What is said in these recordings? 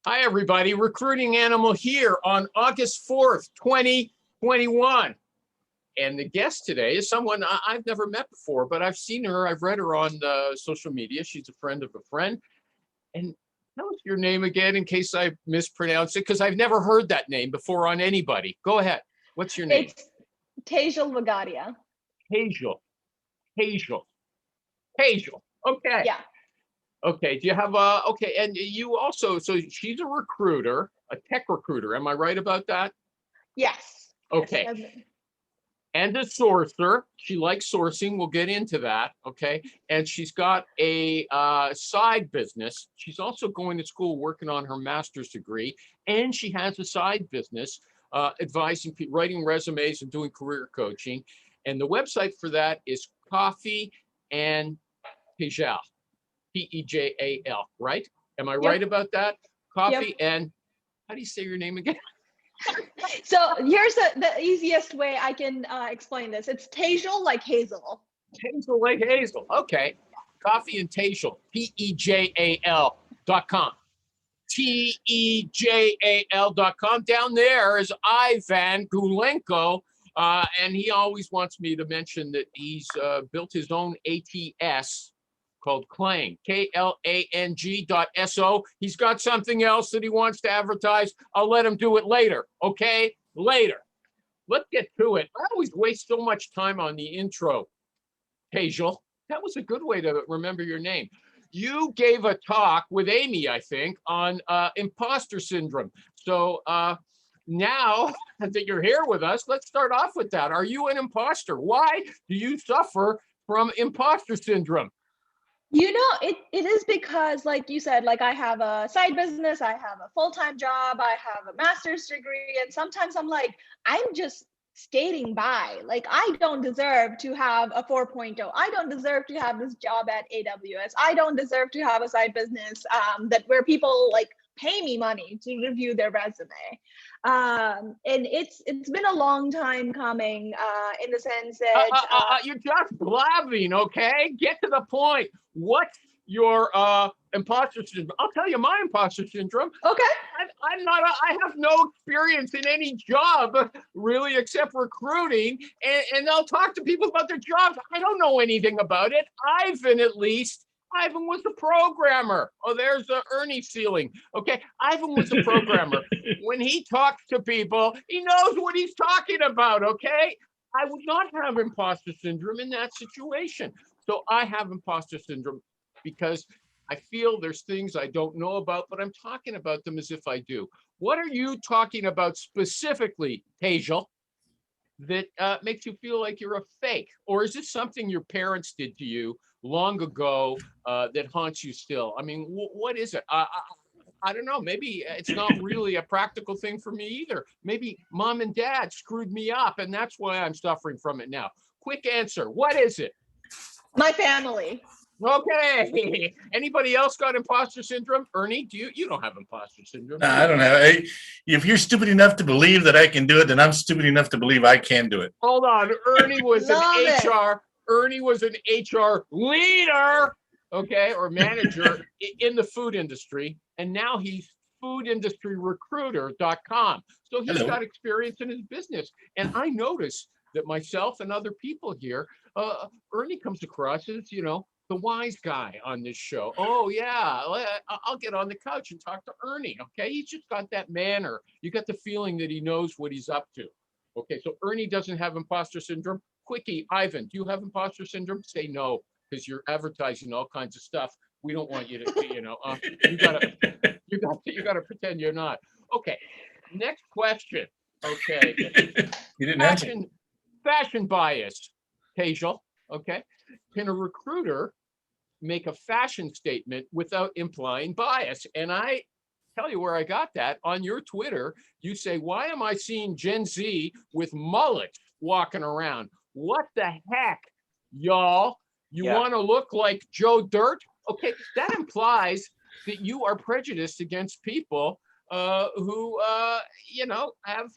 Hi, everybody. Recruiting Animal here on August 4th, 2021. And the guest today is someone I've never met before, but I've seen her. I've read her on social media. She's a friend of a friend. And tell us your name again in case I mispronounce it, because I've never heard that name before on anybody. Go ahead. What's your name? It's Tejal Wagadia. Tejal. Tejal. Okay. Yeah. Okay. Do you have okay. And you also, so she's a recruiter, a tech recruiter. Am I right about that? Yes. Okay. Yes. And a sourcer. She likes sourcing. We'll get into that. Okay. And she's got a side business. She's also going to school working on her master's degree. And she has a side business advising people, writing resumes and doing career coaching. And the website for that is Coffee and Tejal, Tejal, right? Am I right about that? Coffee and, how do you say your name again? So here's the easiest way I can explain this. It's Tejal like hazel. Tejal like hazel. Okay. Coffee and Tejal, Tejal.com. Tejal.com. Down there is Ivan Gulenko. And he always wants me to mention that he's built his own ATS called Klang, KLANG.SO. He's got something else that he wants to advertise. I'll let him do it later, okay? Later. Let's get to it. I always waste so much time on the intro, Tejal. That was a good way to remember your name. You gave a talk with Amy, I think, on imposter syndrome. So now that you're here with us, let's start off with that. Are you an imposter? Why do you suffer from imposter syndrome? You know, it is because, like you said, like I have a side business, I have a full-time job, I have a master's degree, and sometimes I'm like, I'm just skating by. Like, I don't deserve to have a 4.0. I don't deserve to have this job at AWS. I don't deserve to have a side business that where people like pay me money to review their resume. And it's been a long time coming in the sense that you're just blabbing, okay? Get to the point. What's your imposter syndrome? I'll tell you my imposter syndrome. Okay. I have no experience in any job really except recruiting, and I'll talk to people about their jobs. I don't know anything about it. Ivan was a programmer. Oh, there's Ernie ceiling. Okay, Ivan was a programmer. When he talks to people, he knows what he's talking about, okay? I would not have imposter syndrome in that situation. So I have imposter syndrome because I feel there's things I don't know about, but I'm talking about them as if I do. What are you talking about specifically, Tejal, that makes you feel like you're a fake? Or is this something your parents did to you long ago that haunts you still? I mean, what is it? I don't know. Maybe it's not really a practical thing for me either. Maybe mom and dad screwed me up, and that's why I'm suffering from it now. Quick answer. What is it? My family. Okay. Anybody else got imposter syndrome? Ernie, you don't have imposter syndrome? No, I don't have. If you're stupid enough to believe that I can do it, then I'm stupid enough to believe I can do it. Hold on. Ernie was an HR leader, okay, or manager in the food industry, and now he's foodindustryrecruiter.com. So he's got experience in his business. And I notice that myself and other people here, Ernie comes across as, the wise guy on this show. Oh, yeah, I'll get on the couch and talk to Ernie, okay? He's just got that manner. You got the feeling that he knows what he's up to. Okay, so Ernie doesn't have imposter syndrome. Quickie, Ivan, do you have imposter syndrome? Say no, because you're advertising all kinds of stuff. We don't want you to, you gotta pretend you're not. Okay, next question. Okay, You didn't answer. Fashion bias, Tejal. Okay, can a recruiter make a fashion statement without implying bias? And I tell you where I got that. On your Twitter, you say, why am I seeing Gen Z with mullets walking around? What the heck, y'all? You want to look like Joe Dirt? Okay, that implies that you are prejudiced against people who, have...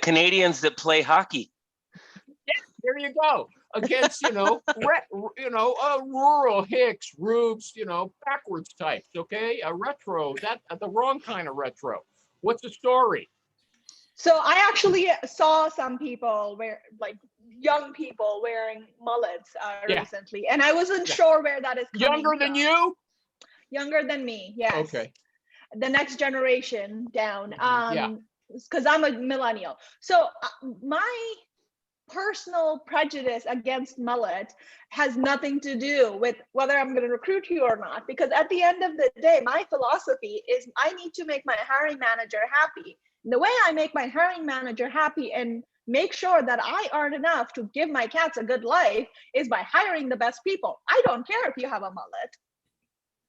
Canadians that play hockey. Yeah, there you go. against, rural hicks, rubes, backwards types. Okay, a retro, the wrong kind of retro. What's the story? So I actually saw some people young people wearing mullets recently, and I wasn't sure where that is coming Younger than from. you? Younger than me, yes. Okay. The next generation down. Because I'm a millennial. So my personal prejudice against mullet has nothing to do with whether I'm going to recruit you or not, because at the end of the day, my philosophy is I need to make my hiring manager happy. And the way I make my hiring manager happy and make sure that I earn enough to give my cats a good life is by hiring the best people. I don't care if you have a mullet.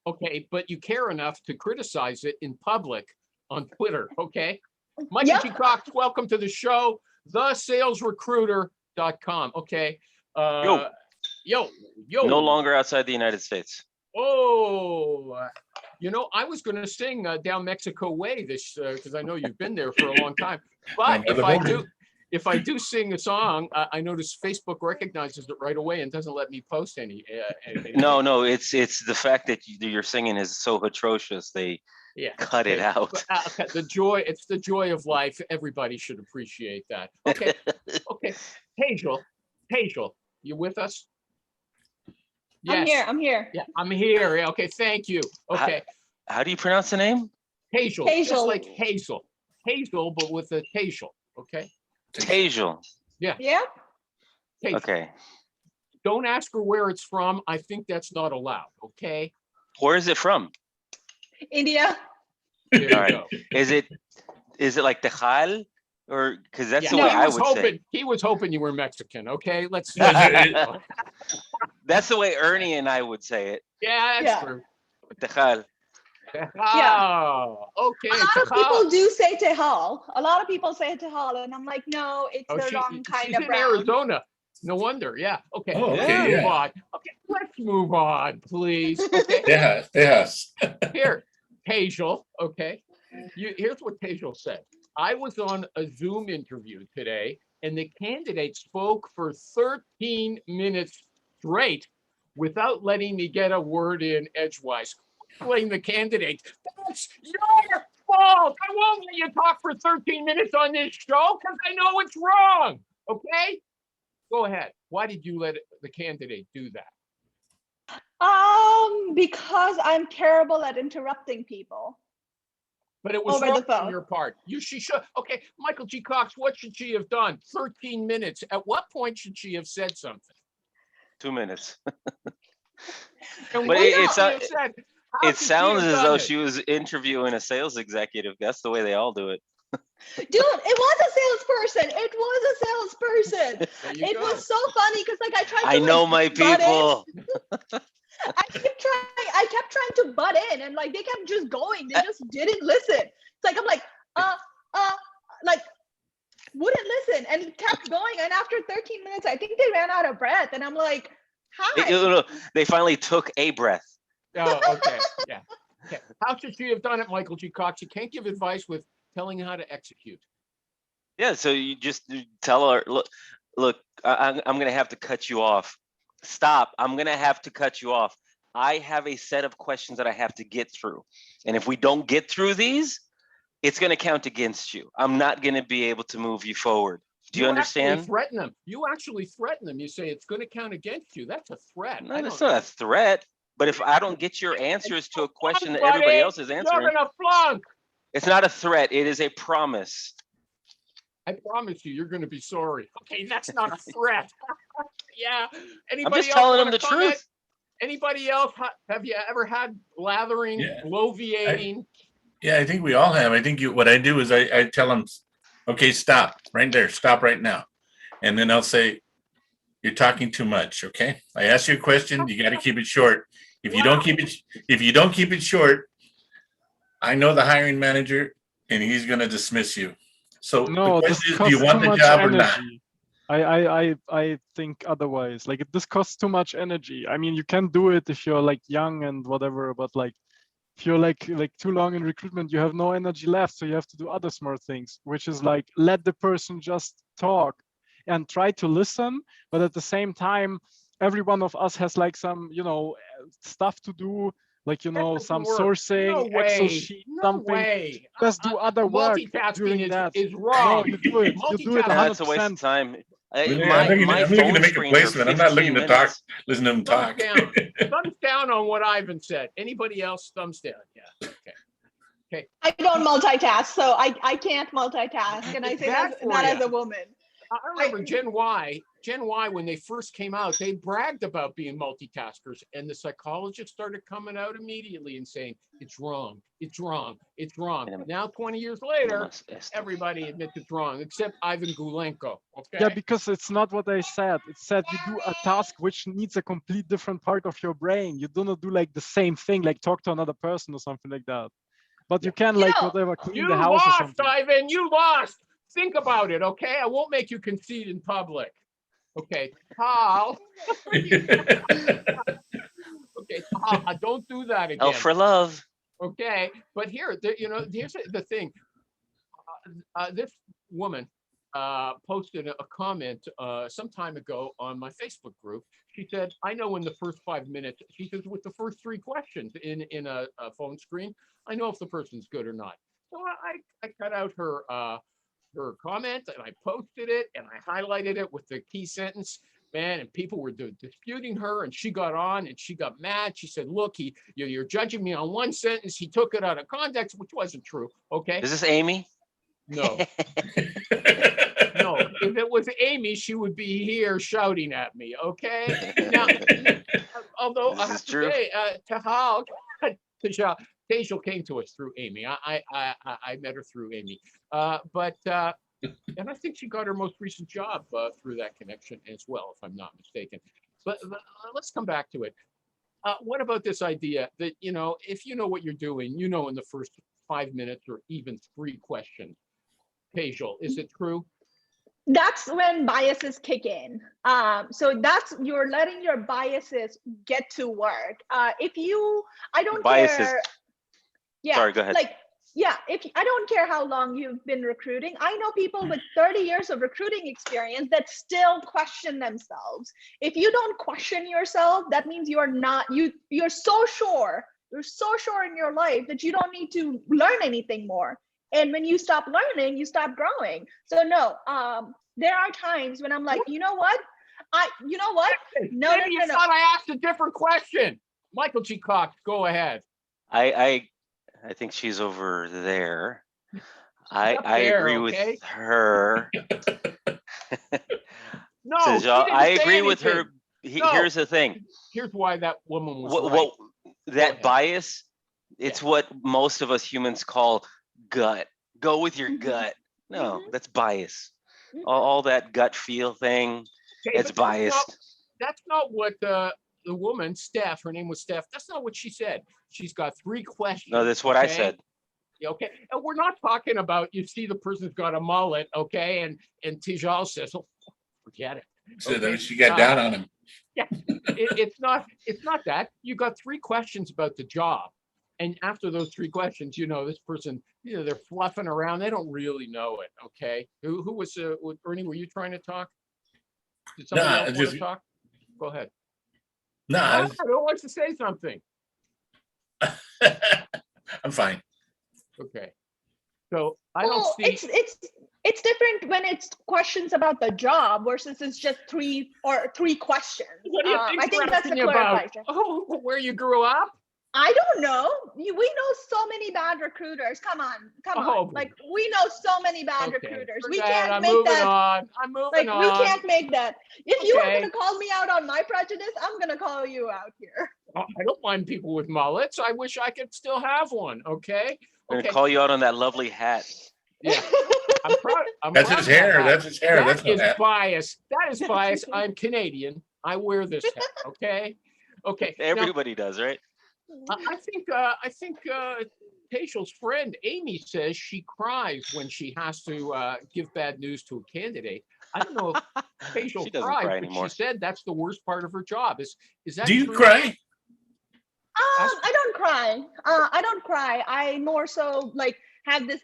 Okay, but you care enough to criticize it in public on Twitter, okay? Michael G. Cox, welcome to the show, thesalesrecruiter.com, okay? Yo. No longer outside the United States. Oh, I was going to sing Down Mexico Way this, because I know you've been there for a long time. But if I do sing a song, I notice Facebook recognizes it right away and doesn't let me post any. No, it's the fact that you're singing is so atrocious. They cut it out. It's the joy of life. Everybody should appreciate that. Okay. Tejal, you with us? Yes. I'm here. Yeah, I'm here. Okay, thank you. Okay. How do you pronounce the name? Tejal. Just like Hazel. Hazel, but with a Tejal. Okay. Tejal. Yeah. Tejal. Okay. Don't ask her where it's from. I think that's not allowed. Okay. Where is it from? India. All right. Is it like Tejal? Or because that's the way I would say. He was hoping you were Mexican. Okay, let's. That's the way Ernie and I would say it. Yeah, that's true. Tejal. Yeah. Okay. A lot of people do say Tejal. A lot of people say Tejal, and I'm like, no, it's the wrong kind of brown. She's in Arizona. No wonder. Yeah. Okay. Oh, okay. Move on. Okay. Let's move on, please. Okay. Yes. Here, Tejal. Okay. Here's what Tejal said. I was on a Zoom interview today, and the candidate spoke for 13 minutes straight without letting me get a word in edgewise. Blame the candidate. That's your fault. I won't let you talk for 13 minutes on this show because I know it's wrong. Okay? Go ahead. Why did you let the candidate do that? Because I'm terrible at interrupting people. But it was wrong on your part. She should. Okay, Michael G. Cox, what should she have done? 13 minutes. At what point should she have said something? 2 minutes. But it sounds as though she was interviewing a sales executive. That's the way they all do it. Dude, it was a salesperson. It was so funny because I tried to. I know my people. I kept trying to butt in, and they kept just going. They just didn't listen. It's like I'm like wouldn't listen and kept going. And after 13 minutes, I think they ran out of breath. And I'm like, hi. They finally took a breath. Oh, okay. Yeah. Okay. How should she have done it, Michael G. Cox? You can't give advice with telling how to execute. Yeah. So you just tell her, look, I'm going to have to cut you off. Stop. I'm going to have to cut you off. I have a set of questions that I have to get through. And if we don't get through these, it's going to count against you. I'm not going to be able to move you forward. Do you understand? You actually threaten them. You say it's going to count against you. That's a threat. No, that's not a threat. But if I don't get your answers to a question that everybody else is answering, you're going to flunk. It's not a threat. It is a promise. I promise you're going to be sorry. Okay, that's not a threat. Yeah. I'm just telling them the truth. Anybody else? Have you ever had lathering, bloviating? Yeah, I think we all have. I think what I do is I tell them, okay, stop right there. Stop right now. And then I'll say, you're talking too much. Okay. I ask you a question. You got to keep it short. If you don't keep it short, I know the hiring manager and he's going to dismiss you. So no, the question is, do you want the job or not? I think otherwise. This costs too much energy. I mean, you can do it if you're young and whatever, but if you're too long in recruitment, you have no energy left. So you have to do other smart things, which is let the person just talk. and try to listen. But at the same time, every one of us has like some, stuff to do, like, That doesn't some work. sourcing, No Excel way. sheet, No something. way. Just do other work Multitasking during that. is No, wrong. you do it. You do it Multitasking. No, it's a waste of 100%. time. I'm My looking phone to make a screens are placement. I'm not 15 looking to talk, minutes. listen to him Thumbs talk. down. Thumbs down on what Ivan said. Anybody else? Thumbs down. Yeah. Okay. I don't multitask, so I can't multitask, and I say Bad that for as ya. a woman. I remember Gen Y, when they first came out, they bragged about being multitaskers, and the psychologists started coming out immediately and saying, it's wrong, it's wrong, it's wrong. Now, 20 years later, everybody admits it's wrong, except Ivan Gulenko, okay? Yeah, because it's not what I said. It said you do a task which needs a complete different part of your brain. You do not do like the same thing, like talk to another person or something like that. But you can like whatever, clean the house or lost, something. Ivan, you lost. Think about it, okay? I won't make you concede in public. Okay, Paul. Okay, Paul, don't do that again. L for love. Okay, but here's the thing. This woman posted a comment some time ago on my Facebook group. She said, I know in the first 5 minutes, she says, with the first 3 questions in a phone screen, I know if the person's good or not. So I cut out her comment and I posted it and I highlighted it with the key sentence, man, and people were disputing her, and she got on and she got mad. She said, look, you're judging me on one sentence. He took it out of context, which wasn't true. Okay. Is this Amy? No. No, if it was Amy, she would be here shouting at me. Okay. Now, although I have to say, Tejal came to us through Amy. I met her through Amy. And I think she got her most recent job through that connection as well, if I'm not mistaken. But let's come back to it. What about this idea that, if you know what you're doing, in the first 5 minutes or even 3 questions? Tejal, is it true? That's when biases kick in. So you're letting your biases get to work. I don't care. Yeah. Sorry, go ahead. I don't care how long you've been recruiting. I know people with 30 years of recruiting experience that still question themselves. If you don't question yourself, that means you're so sure. You're so sure in your life that you don't need to learn anything more. And when you stop learning, you stop growing. So no, there are times when I'm like, you know what? No. Thought I asked a different question. Michael G. Cox, go ahead. I think she's over there. I agree with her. No, Tejal, I agree with her. Here's the thing. Here's why that woman was that bias, it's what most of us humans call gut. Go with your gut. No, that's bias. All that gut feel thing, it's biased. That's not what the woman, Steph, her name was Steph, that's not what she said. She's got 3 questions. No, that's what I said. Okay, and we're not talking about, you see the person's got a mullet, okay, and Tejal says, oh, forget it. So she got down on him. Yeah, it's not that. You got 3 questions about the job. And after those 3 questions, this person, they're fluffing around. They don't really know it. Okay. Who was Ernie? Were you trying to talk? Did somebody else want to talk? Go ahead. No, I don't want to say something. I'm fine. Okay. So I don't see. It's different when it's questions about the job versus it's just 3 questions. What do you think? I think that's a about clarification. Where you grew up? I don't know. We know so many bad recruiters. Come on. Like, we know so many bad recruiters. We can't make that. I'm moving on. We can't make that. If you are going to call me out on my prejudice, I'm going to call you out here. I don't mind people with mullets. I wish I could still have one. Okay. I'm going to call you out on that lovely hat. Yeah. I'm proud. That's his hair. That's his hair. That is bias. That is bias. I'm Canadian. I wear this hat. Okay. Okay. Everybody does, right? I think Tejal's friend Amy says she cries when she has to give bad news to a candidate. I don't know if Tejal cries, but anymore. She said that's the worst part of her job. Is that? Do you true? cry? I don't cry. I don't cry. I more so like have this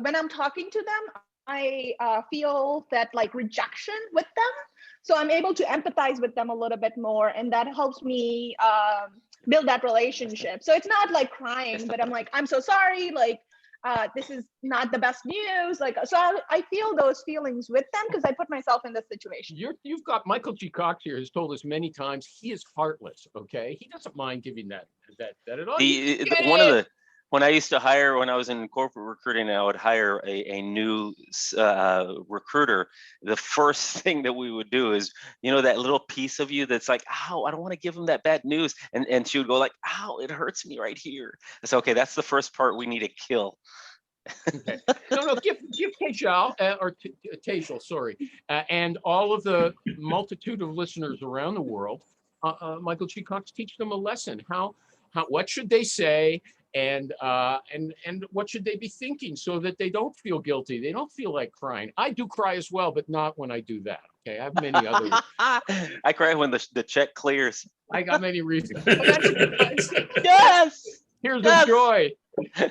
when I'm talking to them, I feel that like rejection with them. So I'm able to empathize with them a little bit more, and that helps me build that relationship. So it's not like crying, but I'm like, I'm so sorry, like this is not the best news. Like, so I feel those feelings with them because I put myself in this situation. You've got Michael G. Cox here has told us many times he is heartless. Okay, he doesn't mind giving that at all. One of the when I used to hire, when I was in corporate recruiting, I would hire a new recruiter. The first thing that we would do is, that little piece of you that's like, ow, I don't want to give him that bad news. And she would go like, ow, it hurts me right here. I said, okay, that's the first part we need to kill. Okay. No, give Tejal, or Tejal, sorry, and all of the multitude of listeners around the world, Michael G. Cox, teach them a lesson. What should they say, and what should they be thinking so that they don't feel guilty, they don't feel like crying. I do cry as well, but not when I do that. Okay, I have many other. I cry when the check clears. I got many reasons. Yes. Here's the joy.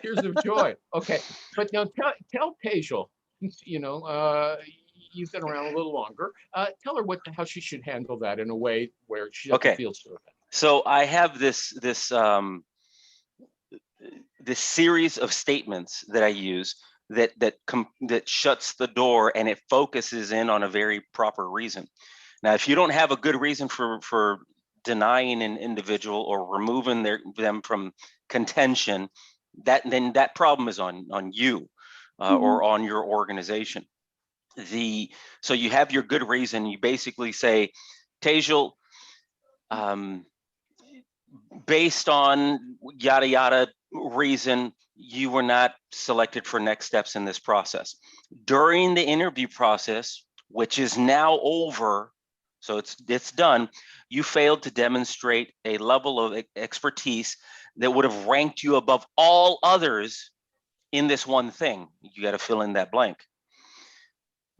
Here's the joy. Okay, but now tell Tejal, you've been around a little longer. Tell her how she should handle that in a way where she doesn't feel so bad. So I have this series of statements that I use that shuts the door, and it focuses in on a very proper reason. Now, if you don't have a good reason for denying an individual or removing them from contention, then that problem is on you or on your organization. So you have your good reason. You basically say, Tejal, based on yada yada reason, you were not selected for next steps in this process. During the interview process, which is now over, so it's done, you failed to demonstrate a level of expertise that would have ranked you above all others in this one thing. You got to fill in that blank.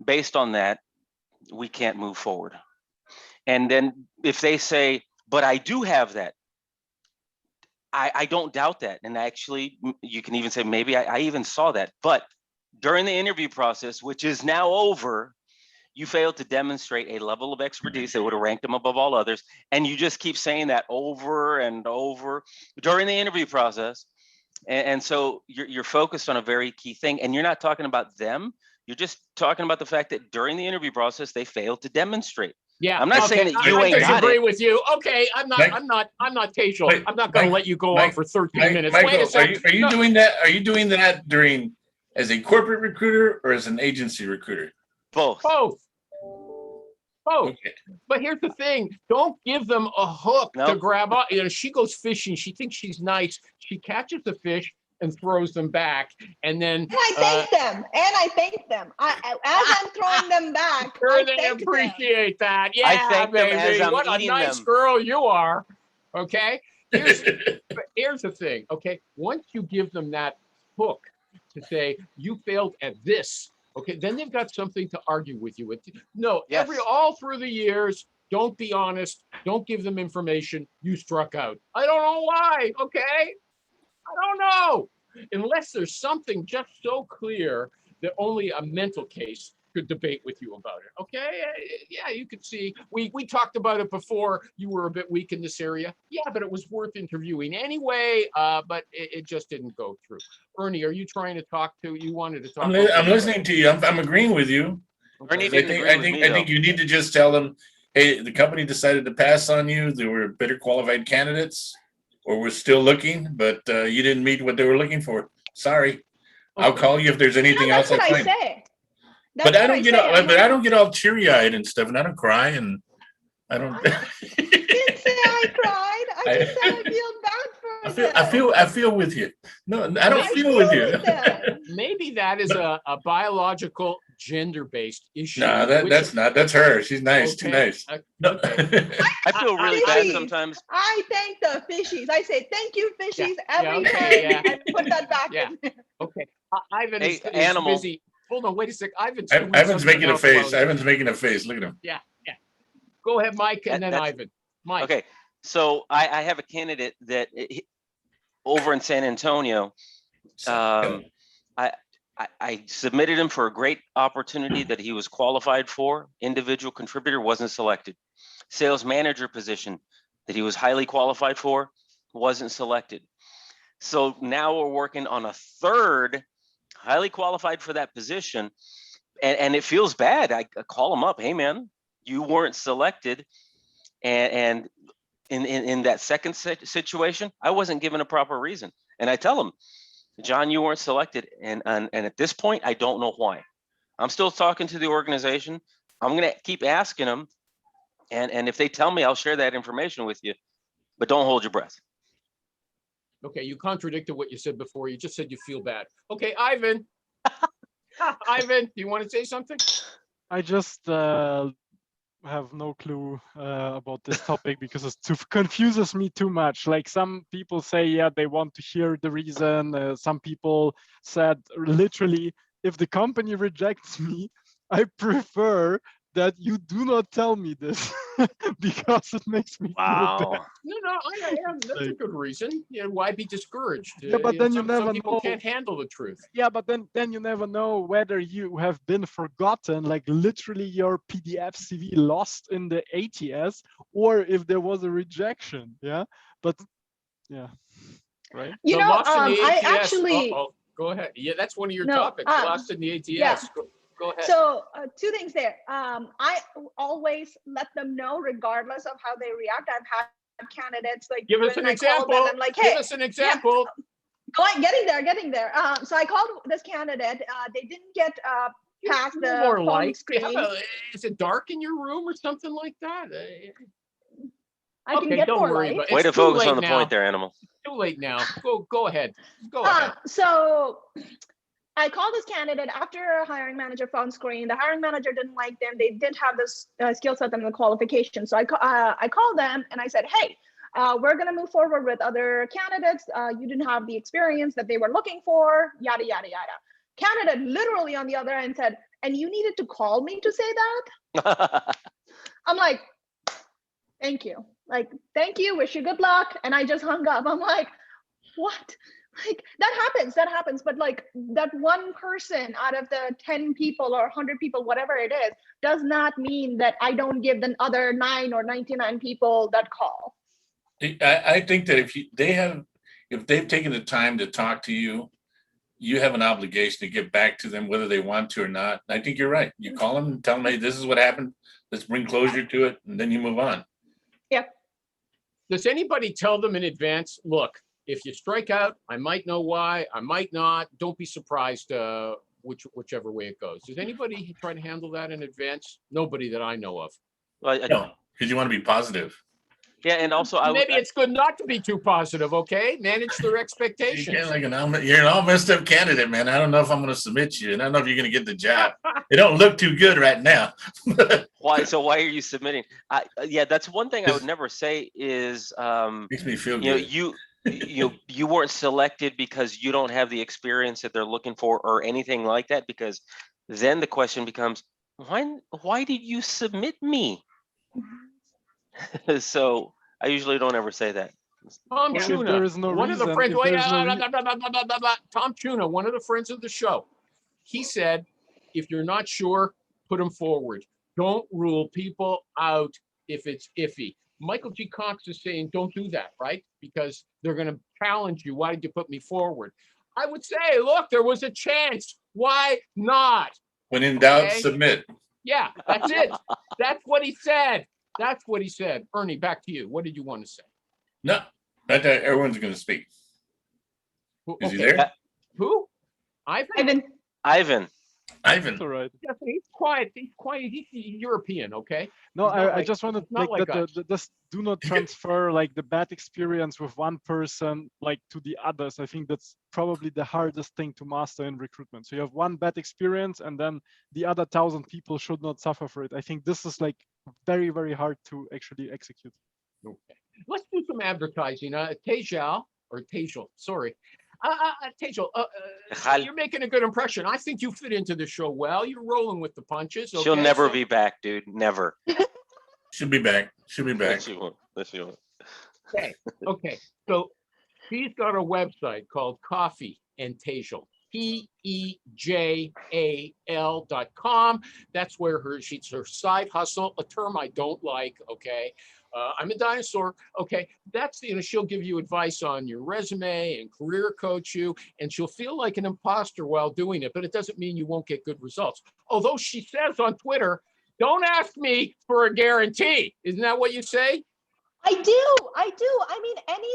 Based on that, we can't move forward. And then if they say, but I do have that, I don't doubt that. And actually, you can even say, maybe I even saw that. But during the interview process, which is now over, you failed to demonstrate a level of expertise that would have ranked them above all others. And you just keep saying that over and over during the interview process. And so you're focused on a very key thing. And you're not talking about them. You're just talking about the fact that during the interview process, they failed to demonstrate. Yeah, I'm not saying that you I ain't got disagree it. with you. Okay, I'm not Tejal. Mike, I'm not going to let you go on for 13 minutes. Michael, Wait a second. are you doing that? Are you doing that during as a corporate recruiter or as an agency recruiter? Both. Okay. But here's the thing: don't give them a hook to grab up. She goes fishing. She thinks she's nice. She catches the fish and throws them back, and then I thank them. As I'm throwing them back, they appreciate that. Yeah, I thank them as baby. I'm What a eating nice them. girl you are. Okay. Here's the thing. Okay, once you give them that hook to say you failed at this, okay, then they've got something to argue with you with. No, Yes. all through the years, don't be honest. Don't give them information. You struck out. I don't know why. Okay. I don't know, unless there's something just so clear that only a mental case could debate with you about it. Okay, yeah, you could see. We talked about it before. You were a bit weak in this area. Yeah, but it was worth interviewing anyway. But it just didn't go through. Ernie, are you trying to talk to? You wanted to talk. I'm listening to you. I'm agreeing with you. Ernie I didn't agree with me, think you need to just tell them, hey, the company decided to pass on you. They were better qualified candidates. Or we're still looking, but you didn't meet what they were looking for. Sorry. Okay. I'll call you if there's anything else. That's what I say. But I don't get all teary-eyed and stuff, and I don't cry, and I don't. I didn't say I cried. I just said I feel bad for them. I feel with you. No, I don't feel with you. Maybe that is a biological gender-based issue. No, that's not. That's her. She's nice. Okay. Too nice. No. I feel really bad sometimes. I thank the fishies. I say thank you, fishies, every time, and put that back in. Okay. Ivan is animal. busy. Hold on, wait a sec. Ivan's making a face. Ivan's making a face. Look at him. Yeah. Go ahead, Mike, and then Ivan. Mike. Okay, so I have a candidate that over in San Antonio. I I submitted him for a great opportunity that he was qualified for. Individual contributor wasn't selected. Sales manager position that he was highly qualified for wasn't selected. So now we're working on a third highly qualified for that position. And it feels bad. I call him up. Hey, man, you weren't selected. And in that second situation, I wasn't given a proper reason. And I tell him, John, you weren't selected. And at this point, I don't know why. I'm still talking to the organization. I'm going to keep asking them. And if they tell me, I'll share that information with you. But don't hold your breath. Okay, you contradicted what you said before. You just said you feel bad. Okay, Ivan. Ivan, do you want to say something? I just have no clue about this topic because it confuses me too much. Like some people say, yeah, they want to hear the reason. Some people said literally, if the company rejects me, I prefer that you do not tell me this because it makes me feel bad. Wow. No, I am. That's a good reason. Yeah, why be discouraged? Yeah, but then you some never people know. can't handle the truth. Yeah, but then you never know whether you have been forgotten, like literally your PDF CV lost in the ATS, or if there was a rejection. Yeah, but yeah, right. You The know, lost in the I ATS. actually Go ahead. Yeah, that's one of your no, topics. Lost in the ATS. yeah. Go ahead. So two things there. I always let them know, regardless of how they react. I've had candidates like Give us when an I call example. them, I'm like, hey, Give us an example. getting there. So I called this candidate. They didn't get past the More phone light. screen. Is it dark in your room or something like that? I can get don't more worry light. about it. Way It's to too focus late on the now. point there, Animal. Too late now. Go ahead. Go ahead. So I called this candidate after a hiring manager phone screen. The hiring manager didn't like them. They didn't have this skill set and the qualification. So I called them and I said, hey, we're going to move forward with other candidates. You didn't have the experience that they were looking for, yada, yada, yada. Candidate literally on the other end said, and you needed to call me to say that? I'm like, thank you. Like, thank you. Wish you good luck. And I just hung up. I'm like, what? Like that happens. But like that one person out of the 10 people or 100 people, whatever it is, does not mean that I don't give the other 9 or 99 people that call. I think that if they've taken the time to talk to you, you have an obligation to get back to them whether they want to or not. I think you're right. You call them and tell them, hey, this is what happened. Let's bring closure to it, and then you move on. Yeah. Does anybody tell them in advance, look, if you strike out, I might know why, I might not. Don't be surprised whichever way it goes. Does anybody try to handle that in advance? Nobody that I know of. Well, No, because you want to be positive. yeah, and also Maybe it's good not to be too positive, okay? Manage their expectations. You're an all messed up candidate, man. I don't know if I'm going to submit you, and I don't know if you're going to get the job. It don't look too good right now. why are you submitting? Yeah, that's one thing I would never say is Makes me feel you know good. you weren't selected because you don't have the experience that they're looking for or anything like that, because then the question becomes, why did you submit me? So I usually don't ever say that. Tom Well, if Tuna, there is no one reason, of the friends. if there's no Tom Tuna, one of the friends of the show, he said, if you're not sure, put them forward. Don't rule people out if it's iffy. Michael G. Cox is saying, don't do that, right? Because they're going to challenge you. Why did you put me forward? I would say, look, there was a chance. Why not? When in doubt, Okay. submit. Yeah, that's it. That's what he said. That's what he said. Ernie, back to you. What did you want to say? No, everyone's going to speak. Is he there? Who? Ivan. Ivan. That's all right. Yes, he's quiet. He's quiet. He's European, okay? No, He's not I like- just wanted not like like us. this do not transfer like the bad experience with one person like to the others. I think that's probably the hardest thing to master in recruitment. So you have one bad experience and then the other 1,000 people should not suffer for it. I think this is like very, very hard to actually execute. Okay. Let's do some advertising. Tejal, sorry. Tejal, Tejal. you're making a good impression. I think you fit into the show well. You're rolling with the punches. Okay? She'll never be back, dude. Never. Should be back. Yes, she won't. Yes, she won't. Okay. So she's got a website called Coffee and Tejal. Tejal.com. That's where she's her side hustle, a term I don't like. Okay. I'm a dinosaur. Okay. That's, she'll give you advice on your resume and career coach you, and she'll feel like an imposter while doing it, but it doesn't mean you won't get good results. Although she says on Twitter, don't ask me for a guarantee. Isn't that what you say? I do. I mean, any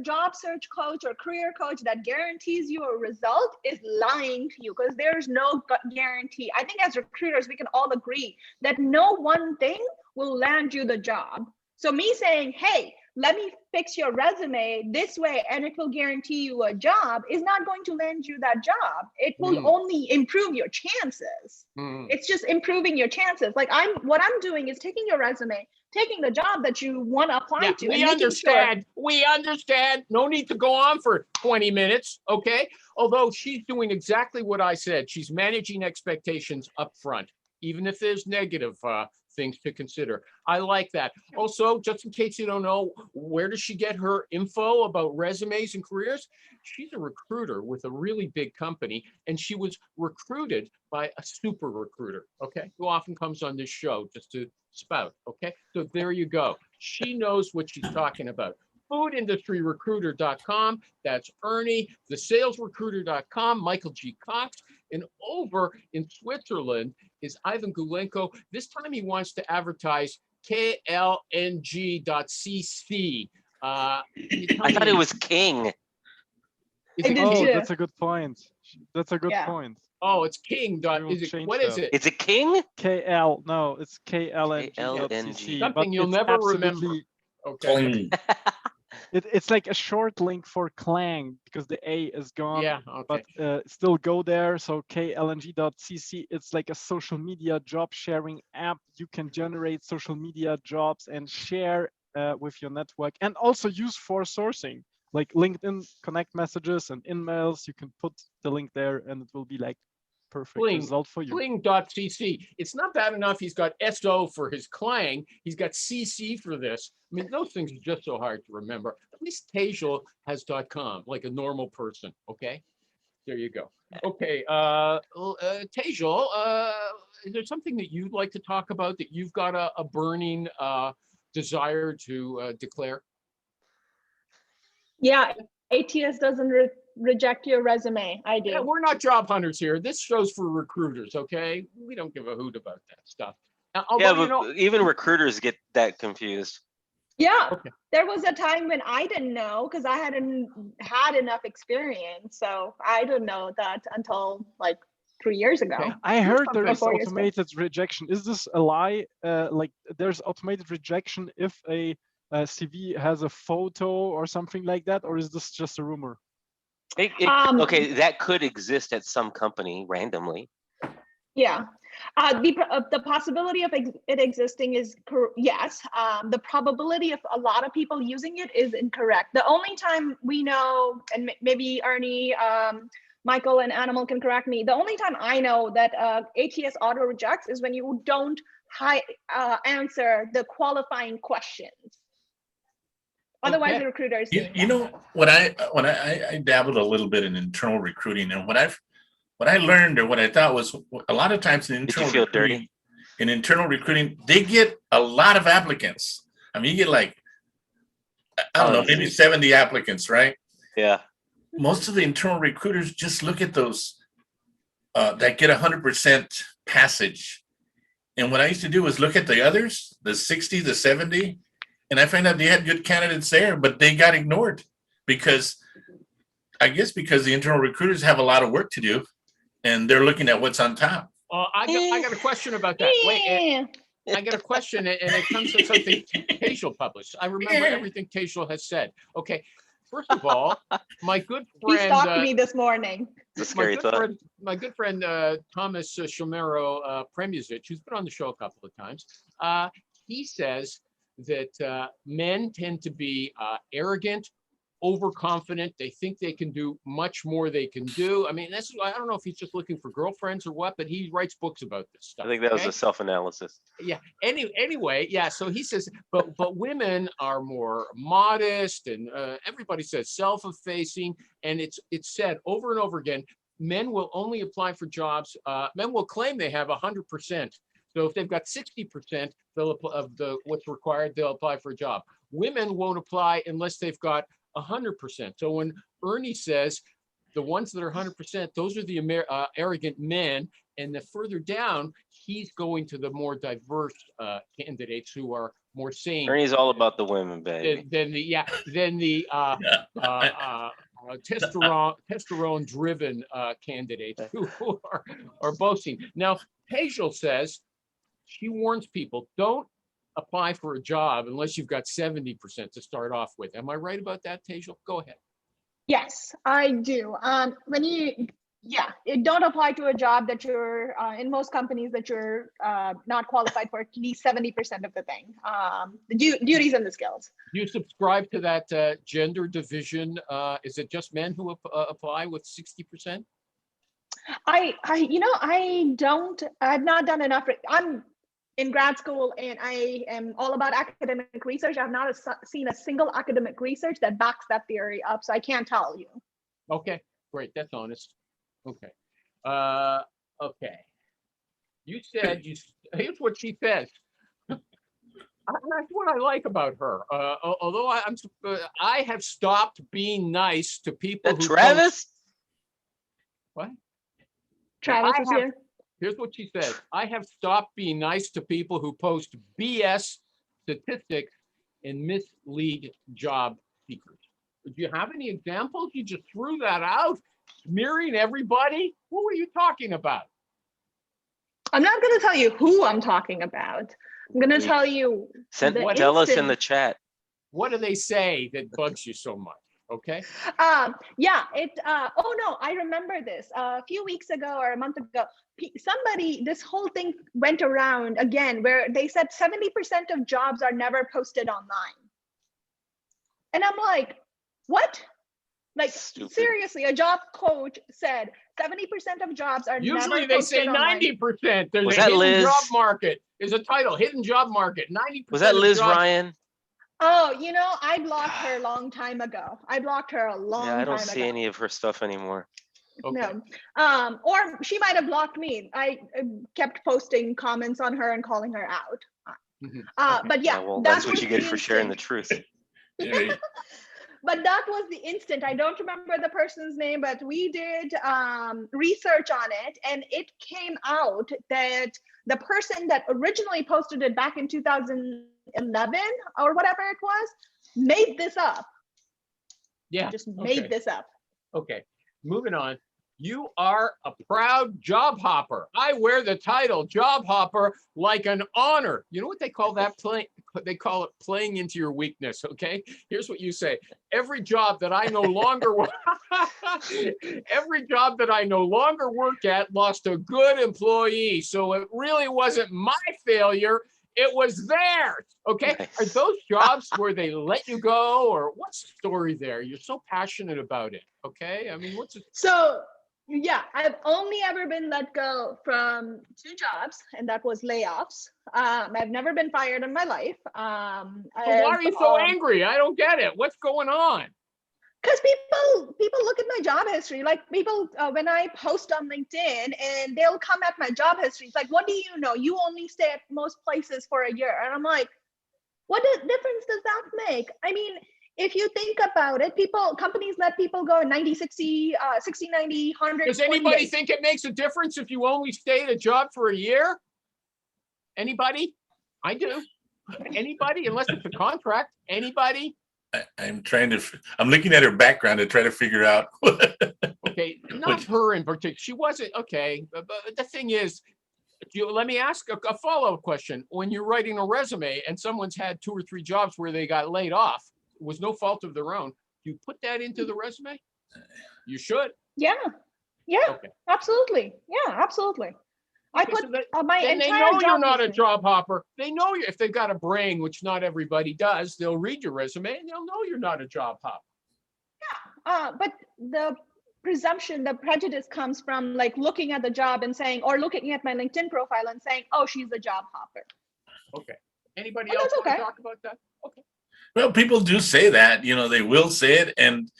job search coach or career coach that guarantees you a result is lying to you, because there's no guarantee. I think as recruiters, we can all agree that no one thing will land you the job. So me saying, hey, let me fix your resume this way and it will guarantee you a job is not going to land you that job. It will only improve your chances. It's just improving your chances. Like what I'm doing is taking your resume, taking the job that you want to apply to. We understand. We understand. No need to go on for 20 minutes. Okay. Although she's doing exactly what I said. She's managing expectations up front, even if there's negative things to consider. I like that. Also, just in case you don't know, where does she get her info about resumes and careers? She's a recruiter with a really big company, and she was recruited by a super recruiter, okay, who often comes on this show just to spout, okay? So there you go. She knows what she's talking about. Foodindustryrecruiter.com, that's Ernie. TheSalesRecruiter.com, Michael G. Cox. And over in Switzerland is Ivan Gulenko. This time he wants to advertise klng.cc. I thought it was King. That's a good point. That's a good point. Oh, it's King. What is it? Is it King? KL. No, it's klng.cc. Something you'll never remember. Okay. It's like a short link for Clang because the A is gone. Yeah, okay. But still go there. So klng.cc, it's like a social media job sharing app. You can generate social media jobs and share with your network, and also use for sourcing, like LinkedIn connect messages and emails. You can put the link there and it will be like perfect result for you. Cling.cc. It's not bad enough he's got SO for his Clang. He's got CC for this. I mean, those things are just so hard to remember. At least Tejal has .com, like a normal person, okay? There you go. Okay, Tejal, is there something that you'd like to talk about that you've got a burning desire to declare? Yeah, ATS doesn't reject your resume. I do. Yeah, we're not job hunters here. This show's for recruiters, okay? We don't give a hoot about that stuff. But even recruiters get that confused. Yeah, there was a time when I didn't know because I hadn't had enough experience. So I didn't know that until like 3 years ago. Okay. I heard there is automated rejection. Is this a lie? Like there's automated rejection if a CV has a photo or something like that, or is this just a rumor? Okay, that could exist at some company randomly. Yeah, the possibility of it existing is yes. The probability of a lot of people using it is incorrect. The only time we know, and maybe Ernie, Michael, and Animal can correct me. The only time I know that ATS auto rejects is when you don't answer the qualifying questions. Otherwise, the recruiters. You know what I dabbled a little bit in internal recruiting, and what I learned or what I thought was a lot of times in internal recruiting, they get a lot of applicants. I mean, you get like, I don't know, maybe 70 applicants, right? Yeah. Most of the internal recruiters just look at those that get 100% passage. And what I used to do was look at the others, the 60, the 70, and I find out they had good candidates there, but they got ignored because the internal recruiters have a lot of work to do and they're looking at what's on top. I got a question about that. Wait, I got a question, and it comes from something Tejal published. I remember everything Tejal has said. Okay, first of all, my good friend. He stalked me this morning. My good friend Thomas Shomero Premuzic, who's been on the show a couple of times, he says that men tend to be arrogant, overconfident. They think they can do much more they can do. I mean, I don't know if he's just looking for girlfriends or what, but he writes books about this stuff. I think that was a self-analysis. Yeah. Anyway, yeah. So he says, but women are more modest, and everybody says self-effacing, and it's said over and over again. men will only apply for jobs. Men will claim they have 100%. So if they've got 60% of what's required, they'll apply for a job. Women won't apply unless they've got 100%. So when Ernie says the ones that are 100%, those are the arrogant men, and the further down, he's going to the more diverse candidates who are more sane. Ernie's all about the women, baby. Than the testosterone-driven candidates who are boasting. Now, Tejal says she warns people, don't apply for a job unless you've got 70% to start off with. Am I right about that, Tejal? Go ahead. Yes, I do. Don't apply to a job that you're in most companies that you're not qualified for at least 70% of the thing, the duties and the skills. Do you subscribe to that gender division? Is it just men who apply with 60%? I've not done enough. I'm in grad school and I am all about academic research. I've not seen a single academic research that backs that theory up, so I can't tell you. Okay, great, that's honest. Okay. Okay. You said here's what she says. That's what I like about her. Although I have stopped being nice to people who Travis? What? Travis is here. Here's what she says. I have stopped being nice to people who post BS statistics and mislead job seekers. Do you have any examples? You just threw that out, smearing everybody. Who are you talking about? I'm not going to tell you who I'm talking about. I'm going to tell you. Tell us in the chat. What do they say that bugs you so much? Okay. Oh no, I remember this. A few weeks ago or a month ago, this whole thing went around again where they said 70% of jobs are never posted online. And I'm like, what? Like, stupid. Seriously, a job coach said 70% of jobs are usually never posted they say 90%. Online. There's was a that hidden Liz? Job market. Is a title, hidden job market. 90%. Was that Liz jobs, Ryan? Oh, I blocked her a long time ago. I blocked her a long time ago. Yeah, I don't see any of her stuff anymore. Okay. No. Or she might have blocked me. I kept posting comments on her and calling her out. Okay. But yeah, well, that's what you get for sharing the truth. But that was the instant. I don't remember the person's name, but we did research on it, and it came out that the person that originally posted it back in 2011 or whatever it was made this up. Yeah. Just made this up. Okay. Moving on. You are a proud job hopper. I wear the title job hopper like an honor. You know what they call that? They call it playing into your weakness. Okay. Here's what you say. Every job that I no longer work at lost a good employee. So it really wasn't my failure. It was theirs. Okay. Nice. Are those jobs where they let you go, or what's the story there? You're so passionate about it. Okay. I mean, So yeah, I've only ever been let go from 2 jobs, and that was layoffs. I've never been fired in my life. why are you so angry? I don't get it. What's going on? Because people look at my job history. Like people, when I post on LinkedIn, and they'll come at my job history. It's like, what do you know? You only stay at most places for a year, and I'm like, what difference does that make? I mean, if you think about it, companies let people go 90, 60, 60, 90, 100. Does anybody think it makes a difference if you only stay at a job for a year? Anybody? I do. Anybody? Unless it's a contract. Anybody? I'm looking at her background to try to figure out. Okay, not her in particular. She wasn't, okay. But the thing is, let me ask a follow-up question. When you're writing a resume and someone's had 2 or 3 jobs where they got laid off, it was no fault of their own, do you put that into the resume? You should. Yeah. Okay. Absolutely. Yeah, absolutely. I put my entire they know you're not history. a job hopper. They know you. If they've got a brain, which not everybody does, they'll read your resume and they'll know you're not a job hopper. Yeah. But the presumption, the prejudice comes from like looking at the job and saying, or looking at my LinkedIn profile and saying, oh, she's a job hopper. Okay. Anybody else want to talk about that? Okay. Well, people do say that, they will say it, and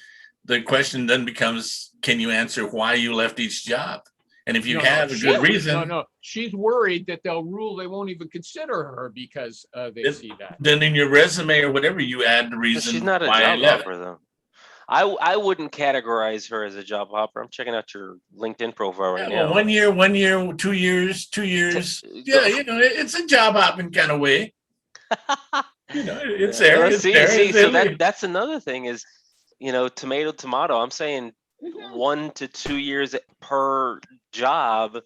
the question then becomes, can you answer why you left each job? And if you No, have a good reason, no, she's worried that they'll rule they won't even consider her because they see that. then in your resume or whatever, you add the But reason she's not a why I job left. hopper, though. I wouldn't categorize her as a job hopper. I'm checking out your LinkedIn profile right Yeah, now. well, 1 year, 2 years, 2 years. Yeah, you know, it's a job hopping kind of way. You know, it's there. Well, It's see, there. see, It's so there. that's another thing is, you know, tomato, tomato. I'm saying 1 to 2 years per job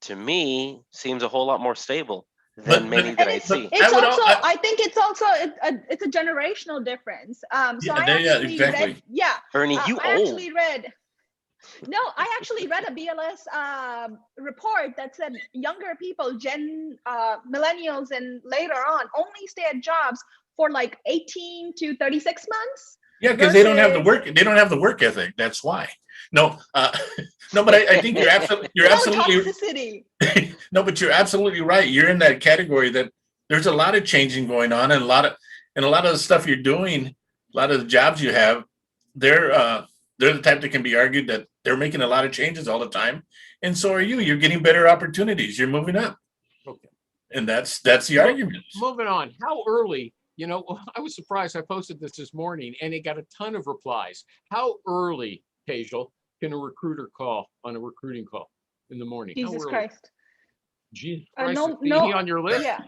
to me seems a whole lot more stable than But- many but- that I It's, see. it's I would also, al- I think it's also, it's a generational difference. So I Yeah, actually exactly. read, yeah, Ernie, you I old. actually read, no, I actually read a BLS report that said younger people, millennials and later on, only stay at jobs for like 18 to 36 months. Yeah, because they don't have the versus- work. They don't have the work ethic. That's why. No, no, but I think you're absolutely, No toxicity. no, but you're absolutely right. You're in that category that there's a lot of changing going on, and a lot of the stuff you're doing, a lot of the jobs you have, they're the type that can be argued that they're making a lot of changes all the time, and so are you. You're getting better opportunities. You're moving up. Okay. And that's the argument. Moving on. How early? You know, I was surprised. I posted this morning, and it got a ton of replies. How early, Tejal, can a recruiter call on a recruiting call in the morning? How Jesus early? Christ. Jesus Uh, Christ, no- is he no- on your list? Yeah.